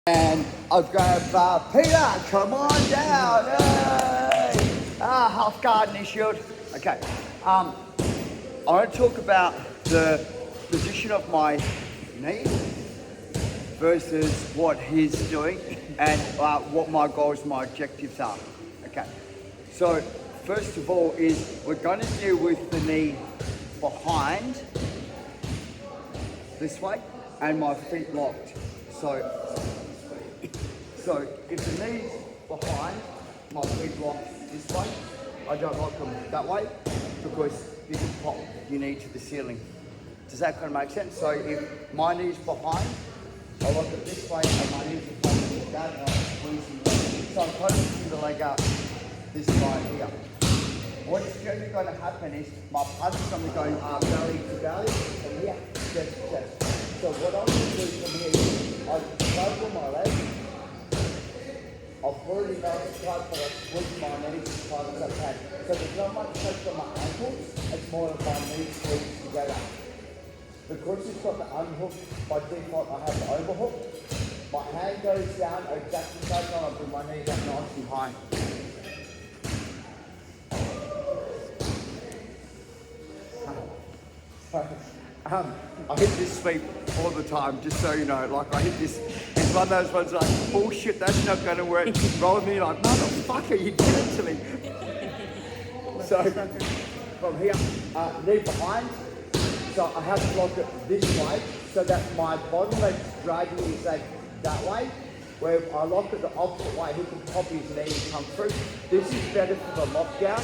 And I'll grab Peter, come on down. Hey. Half guard and shield. Okay. I want to talk about the position of my knee versus what he's doing and what my goals, my objectives are. Okay. So first of all is we're going to deal with the knee behind this way and my feet locked. So if the knee's behind, my feet locked this way, I don't lock them that way because you can pop your knee to the ceiling. Does that kind of make sense? So if my knee's behind, I lock it this way and my knees are pointing like that and I'm squeezing the leg. So I'm kind of pushing the leg out this right here. What's generally going to happen is my punches are going belly to belly and here, chest to chest. So what I'm going to do from here is I cover my leg. I've already know it's tight, but I squeeze my knees as tight as I can. So there's not much pressure on my ankles, it's more of my knees squeezed together. Because it's got the unhook, by default I have the overhook. My hand goes down exactly the same time, I bring my knees up nice and high. I hit this sweep all the time, just so you know. Like I hit this, it's one of those ones like, bullshit, that's not going to work. Roll me like, motherfucker, you did it to me. So from here, knee behind. So I have to lock it this way so that my bottom leg's dragging his leg that way. Where if I lock it the opposite way, he can pop his knee and come through. This is better for the lockdown,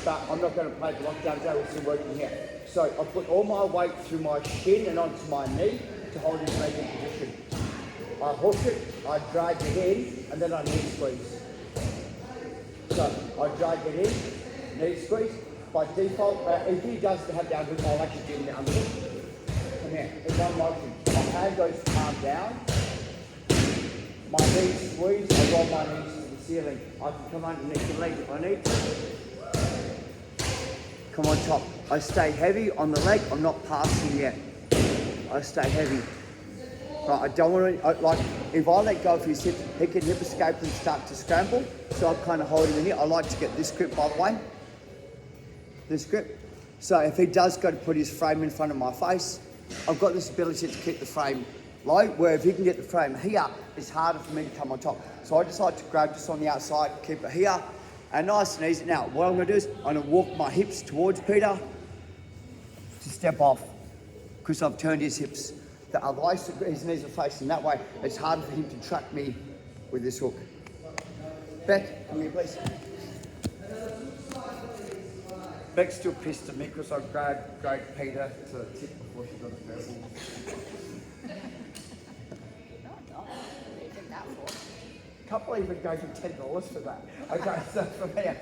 but I'm not going to play the lockdown, so we're still working here. So I put all my weight through my shin and onto my knee to hold his leg in position. I hook it, I drag it in, and then I knee squeeze. So I drag it in, knee squeeze. By default, if he does have the underhook, I'll actually give him the underhook. Come here, in one motion. My hand goes palm down, my knees squeeze, I roll my knees to the ceiling. I can come underneath the leg if I need to. Come on top. I stay heavy on the leg, I'm not passing yet. I stay heavy. Right, I don't want to, like, if I let go of his hip, he can hip escape and start to scramble. So I'm kind of holding him here. I like to get this grip, by the way. This grip. So if he does go to put his frame in front of my face, I've got this ability to keep the frame low, where if he can get the frame here, it's harder for me to come on top. So I just like to grab this on the outside, keep it here, and nice and easy. Now, what I'm going to do is I'm going to walk my hips towards Peter to step off, because I've turned his hips. Otherwise, his knees are facing that way. It's harder for him to track me with this hook. Beck, come here, please. Beck's still pissed at me because I dragged Peter to the tip before she got a purple. Can't believe it gave him $10 for that. Okay, so from here.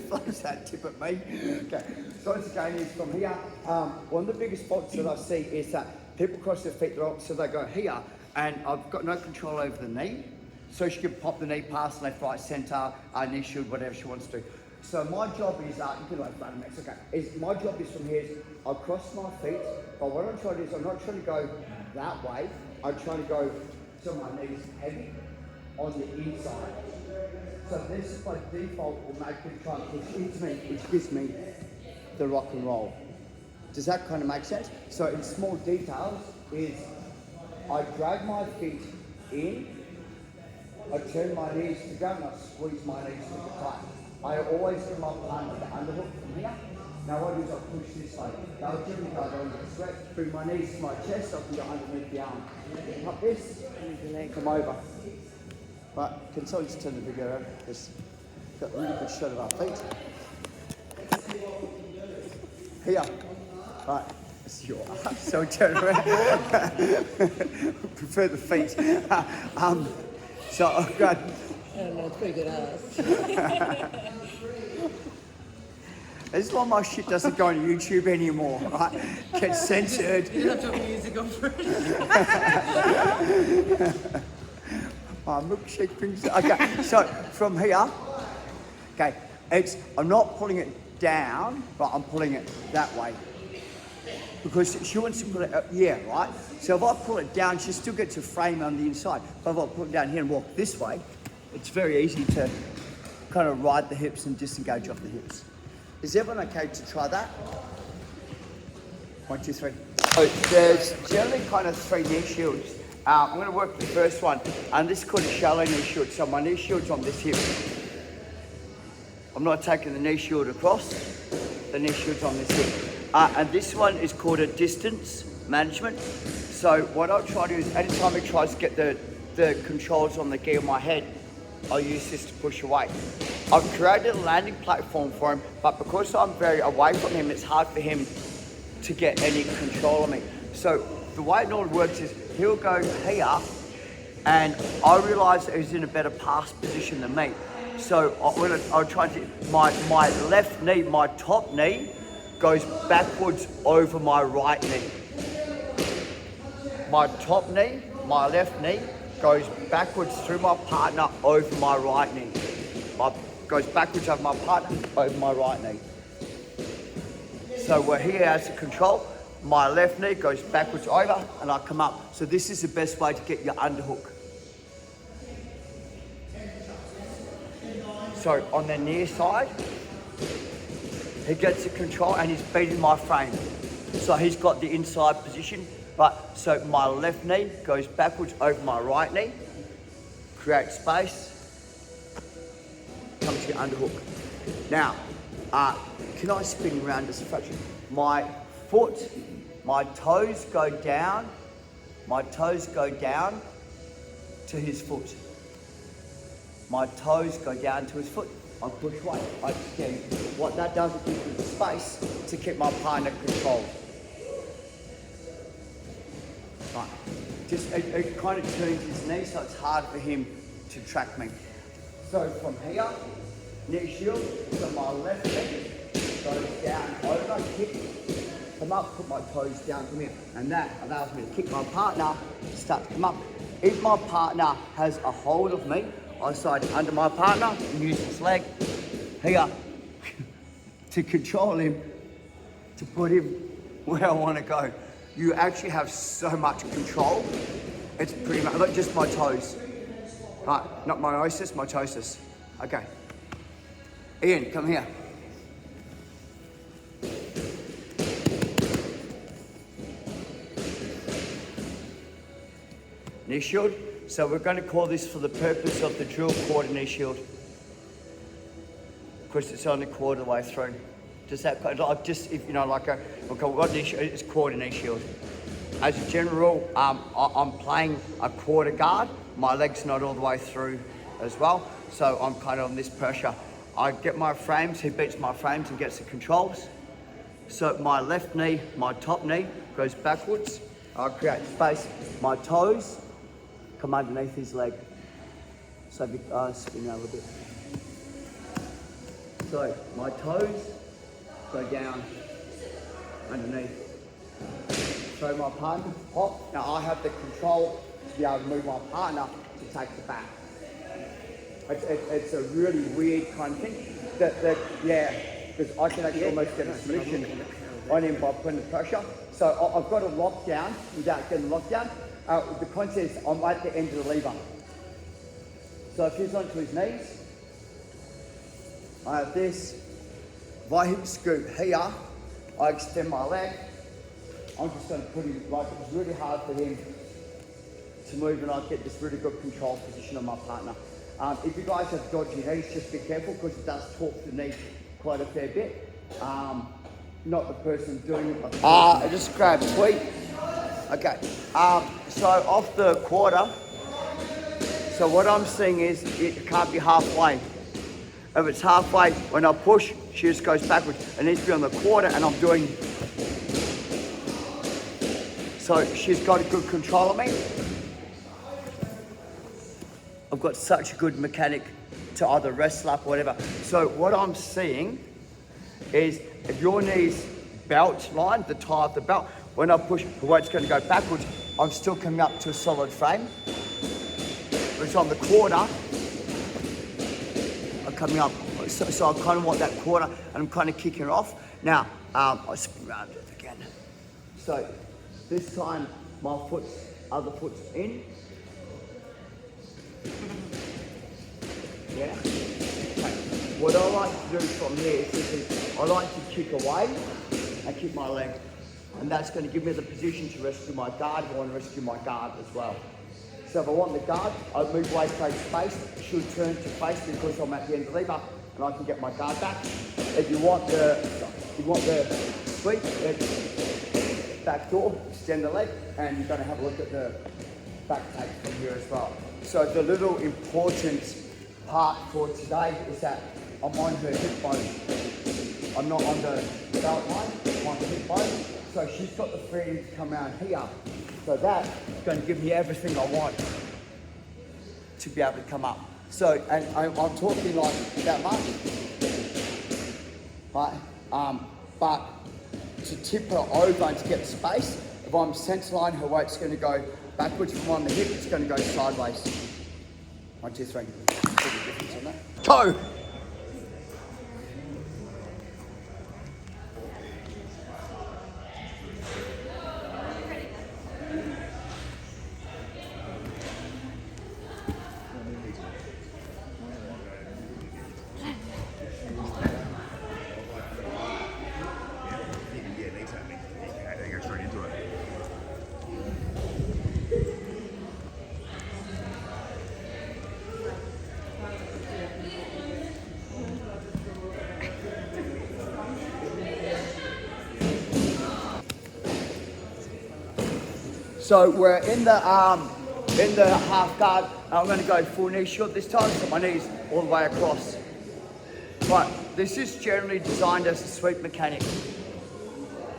Throws that tip at me. Okay, so once again is from here. One of the biggest faults that I see is that people cross their feet, so they go here, and I've got no control over the knee. So she can pop the knee past left, right, centre, knee shield, whatever she wants to. So my job is, you can like front of okay. My job is from here is I cross my feet, but what I'm trying to do is I'm not trying to go that way. I'm trying to go so my knees heavy on the inside. So this by default will make me try and push into me, which gives me the rock and roll. Does that kind of make sense? So in small details is I drag my feet in, I turn my knees together and I squeeze my knees to the tight. I always come up under the underhook from here. Now what I do is I push this way. Now I'll give me I don't get sweat. Bring my knees to my chest, I can go underneath the arm. Like this, come over. But can someone just turn the video around? Because we've got a really good shot of our feet. Here. Right. It's your ass, so turn around. Prefer the feet. So I've got. I don't know, it's pretty good ass. This is why my shit doesn't go on YouTube anymore, right? Gets censored. You have to have music over it. My milkshake brings. Okay, so from here, okay, I'm not pulling it down, but I'm pulling it that way. because she wants to put it, yeah, right? So if I pull it down, she still gets a frame on the inside. But if I pull it down here and walk this way, it's very easy to kind of ride the hips and disengage off the hips. Is everyone okay to try that? 1, 2, 3. So there's generally kind of 3 knee shields. I'm going to work the first one, and this is called a shallow knee shield. So my knee shield's on this hip. I'm not taking the knee shield across, the knee shield's on this hip. And this one is called a distance management. So what I'll try to do is, anytime it tries to get the controls on the gi on my head, I'll use this to push away. I've created a landing platform for him, but because I'm very away from him, it's hard for him to get any control on me. So the way it normally works is he'll go here, and I realise that he's in a better pass position than me. So I'll try to, my left knee, my top knee, goes backwards over my right knee. My top knee, my left knee, goes backwards through my partner over my right knee. Goes backwards over my partner, over my right knee. So where he has the control, my left knee goes backwards over and I come up. So this is the best way to get your underhook. So on the near side, he gets the control and he's beating my frame. So he's got the inside position, but so my left knee goes backwards over my right knee, create space, come to your underhook. Now, can I spin around just a fraction? My foot, my toes go down to his foot. My toes go down to his foot. I push away, I extend. What that does is gives me the space to keep my partner controlled. Right. Just it kind of turns his knee so it's hard for him to track me. So from here, knee shield, so my left leg goes down over, kick, come up, put my toes down, come here. And that allows me to kick my partner, start to come up. If my partner has a hold of me, I slide under my partner and use his leg here to control him, to put him where I want to go. You actually have so much control. It's pretty much, look, just my toes. Right, not my myosis, my ptosis. Okay. Ian, come here. Knee shield. So we're going to call this, for the purpose of the drill, quarter knee shield. Because it's only quarter the way through. Does that, like, just, if you know, like a, okay, what knee shield? It's quarter knee shield. As a general rule, I'm playing a quarter guard. My leg's not all the way through as well. So I'm kind of on this pressure. I get my frames, he beats my frames and gets the controls. So my left knee, my top knee goes backwards. I create space. My toes come underneath his leg. So if you spin out a little bit. So my toes go down underneath. So my partner, hop. Now I have the control to be able to move my partner to take the back. It's a really weird kind of thing. Yeah, because I can actually almost get a submission on him by putting the pressure. So I've got a lockdown without getting locked down. The concept is I'm at the end of the lever. So if he's onto his knees, I have this. If I hip scoop here, I extend my leg. I'm just going to put him, like, it's really hard for him to move, and I get this really good control position on my partner. If you guys have dodgy knees, just be careful, because it does torque the knee quite a fair bit. Not the person doing it. I just grab tweet. Okay. So off the quarter, so what I'm seeing is it can't be halfway. If it's halfway, when I push, she just goes backwards. It needs to be on the quarter, and I'm doing. So she's got a good control of me. I've got such a good mechanic to either wrestle up or whatever. So what I'm seeing is if your knee's belt line, the tie of the belt, when I push, the weight's going to go backwards, I'm still coming up to a solid frame. But on the quarter, I'm coming up. So I kind of want that quarter, and I'm kind of kicking it off. Now, I spin around it again. So this time my other foot's in. Yeah. Okay. What I like to do from here is I like to kick away and kick my leg. And that's going to give me the position to rescue my guard. I want to rescue my guard as well. So if I want the guard, I move away, create space. She'll turn to face because I'm at the end of the lever and I can get my guard back. If you want the sweep, it's back door, extend the leg, and you're going to have a look at the back take from here as well. So the little important part for today is that I'm on her hip bone. I'm not on the belt line, I'm on the hip bone. So she's got the freedom to come around here. So that's going to give me everything I want to be able to come up. So, and I'm talking like that much, right? But to tip her over and to get space, if I'm centre line, her weight's going to go backwards from on the hip, it's going to go sideways. 1, 2, 3. Difference on that. Go! So we're in the half guard. I'm going to go full knee shield this time, so my knees all the way across. Right, this is generally designed as a sweep mechanic.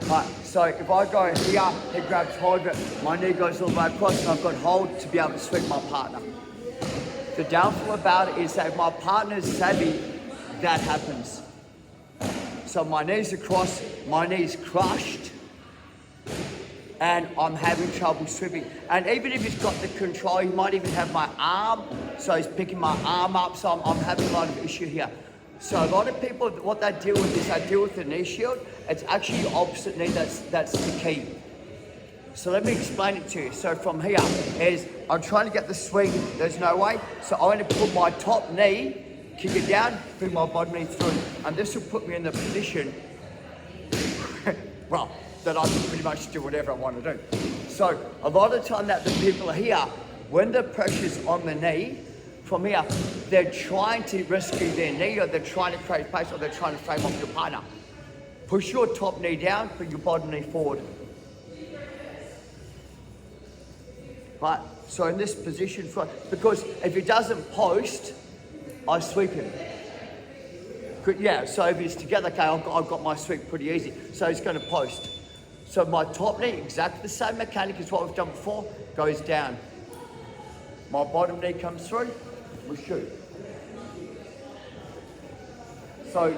Right, so if I go here, he grabs hold of it, my knee goes all the way across, and I've got hold to be able to sweep my partner. The downfall about it is that if my partner is savvy, that happens. So my knees across, my knees crushed, and I'm having trouble sweeping. And even if he's got the control, he might even have my arm, so he's picking my arm up, so I'm having a lot of issue here. So a lot of people, what they deal with is they deal with the knee shield. It's actually the opposite knee that's the key. So let me explain it to you. So from here is, I'm trying to get the sweep, there's no way. So I'm going to put my top knee, kick it down, bring my bottom knee through. And this will put me in the position, well, that I can pretty much do whatever I want to do. So a lot of the time that the people are here, when the pressure's on the knee, from here, they're trying to rescue their knee, or they're trying to create space, or they're trying to frame off your partner. Push your top knee down, put your bottom knee forward. Right, so in this position, because if he doesn't post, I sweep him. Yeah, so if he's together, okay, I've got my sweep pretty easy. So he's going to post. So my top knee, exactly the same mechanic as what we've done before, goes down. My bottom knee comes through, we shoot. So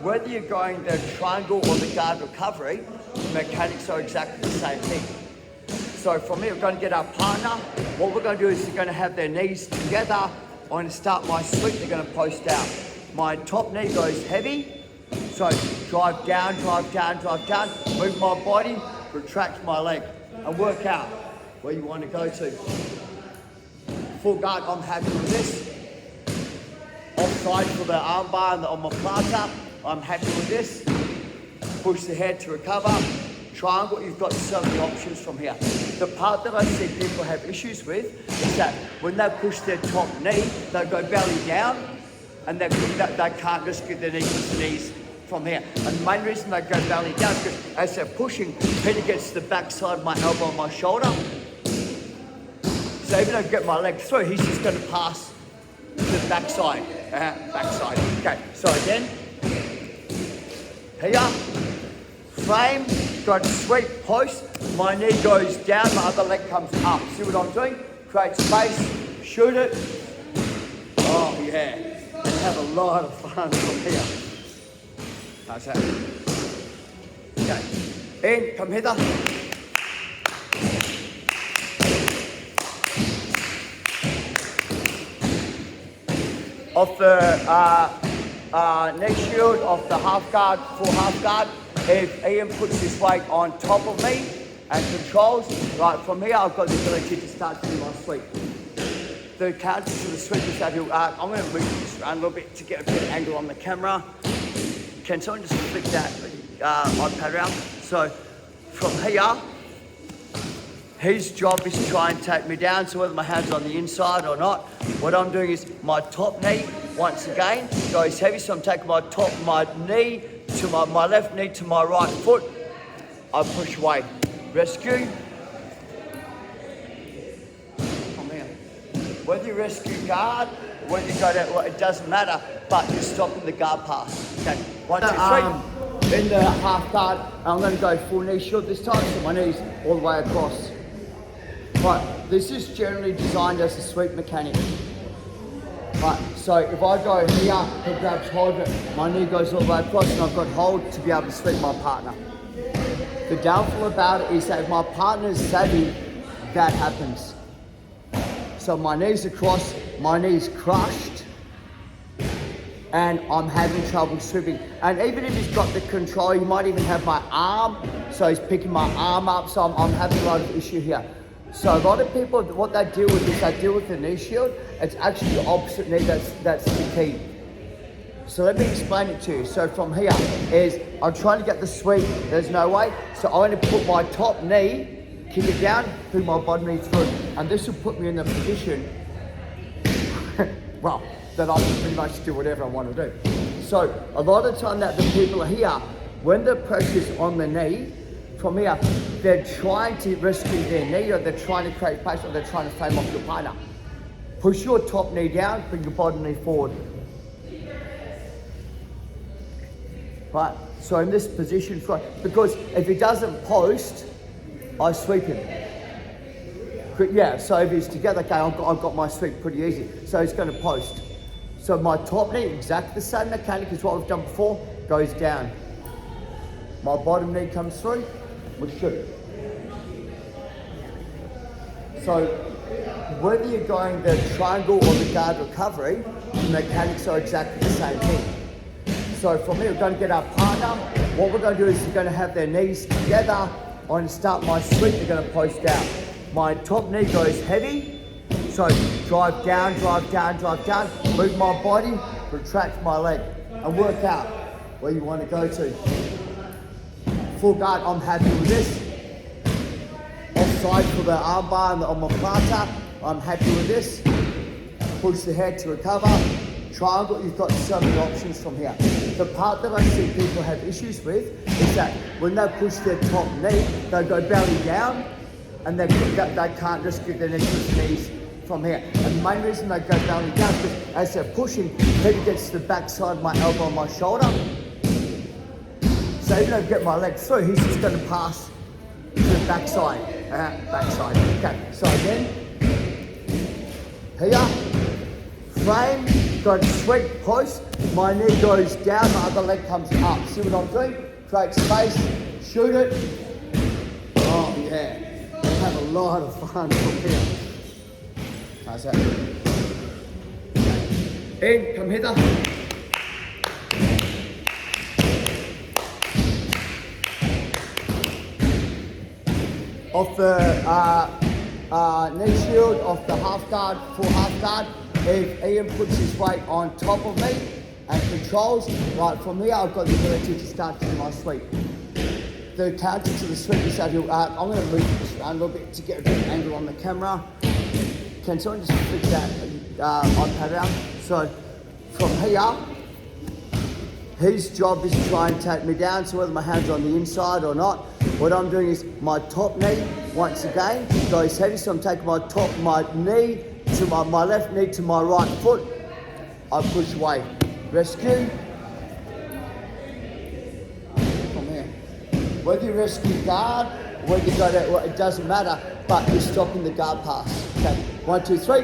whether you're going the triangle or the guard recovery, the mechanics are exactly the same thing. So from here, we're going to get our partner. What we're going to do is we're going to have their knees together. I'm going to start my sweep, they're going to post out. My top knee goes heavy. So drive down, move my body, retract my leg, and work out where you want to go to. Full guard, I'm happy with this. Offside for the arm bar on my plantar, I'm happy with this. Push the head to recover. Triangle, you've got so many options from here. The part that I see people have issues with is that when they push their top knee, they go belly down, and they can't rescue their knees from here. And the main reason they go belly down is because as they're pushing, Peter gets to the back side of my elbow and my shoulder. So even though I get my leg through, he's just going to pass to the backside. Backside. Okay, so again, here, frame, got to sweep, post, my knee goes down, my other leg comes up. See what I'm doing? Create space, shoot it. Oh yeah, and have a lot of fun from here. How's that? Okay, in, come hither. Off the knee shield, off the half guard, full half guard, if Ian puts his weight on top of me and controls, right from here, I've got the ability to start to do my sweep. The counter to the sweep is that I'm going to move this around a little bit to get a better angle on the camera. Can someone just flick that iPad around? So from here, his job is to try and take me down, so whether my hand's on the inside or not, what I'm doing is my top knee, once again, goes heavy, so I'm taking my knee to my left knee to my right foot. I push away. Rescue. Come here. Whether you rescue guard, whether you go down, well, it doesn't matter, but you're stopping the guard pass. Okay, 1, 2, 3. In the half guard, I'm going to go full knee shield this time, so my knees all the way across. Right, this is generally designed as a sweep mechanic. Right, so if I go here, he grabs hold of it, my knee goes all the way across and I've got hold to be able to sweep my partner. The downfall about it is that if my partner is savvy, that happens. So my knee's across, my knee's crushed, and I'm having trouble sweeping. And even if he's got the control, he might even have my arm, so he's picking my arm up, so I'm having a lot of issue here. So a lot of people, what they deal with is they deal with the knee shield. It's actually the opposite knee that's the key. So let me explain it to you. So from here is, I'm trying to get the sweep, there's no way. So I'm going to put my top knee, kick it down, through my bottom knee through. And this will put me in the position, well, that I can pretty much do whatever I want to do. So a lot of time that the people are here, when the pressure's on the knee, from here, they're trying to rescue their knee, or they're trying to create pace, or they're trying to frame off your partner. Push your top knee down, bring your bottom knee forward. Right, so in this position, because if he doesn't post, I sweep him. Yeah, so if he's together, okay, I've got my sweep pretty easy. So he's going to post. So my top knee, exactly the same mechanic as what we've done before, goes down. My bottom knee comes through, we shoot. So whether you're going the triangle or the guard recovery, the mechanics are exactly the same thing. So from here, we're going to get our partner. What we're going to do is we're going to have their knees together. I'm going to start my sweep, they're going to post out. My top knee goes heavy, so drive down, drive down, drive down, move my body, retract my leg, and work out where you want to go to. Full guard, I'm happy with this. Offside for the armbar and the omoplata, I'm happy with this. Push the head to recover. Triangle, you've got so many options from here. The part that I see people have issues with is that when they push their top knee, they go belly down, and they can't just get their knees from here. And the main reason they go belly down is because as they're pushing, head gets to the back side of my elbow and my shoulder. So even though I get my leg through, he's just going to pass to the backside. Backside. Okay, so again, here, frame, got a sweep post, my knee goes down, my other leg comes up. See what I'm doing? Create space, shoot it. Oh yeah, have a lot of fun from here. How's that? In, come hither. Off the knee shield, off the half guard, full half guard. If Ian puts his weight on top of me and controls, right from here, I've got the ability to start doing my sweep. The counter to the sweep is that I'm going to move this around a little bit to get a good angle on the camera. Can someone just flick that iPad around? So from here, his job is to try and take me down, so whether my hand's on the inside or not, what I'm doing is my top knee, once again, goes heavy, so I'm taking my knee to my left knee to my right foot. I push away. Rescue. Come here. Whether you rescue guard, whether you go there, well, it doesn't matter, but you're stopping the guard pass. Okay, 1, 2, 3.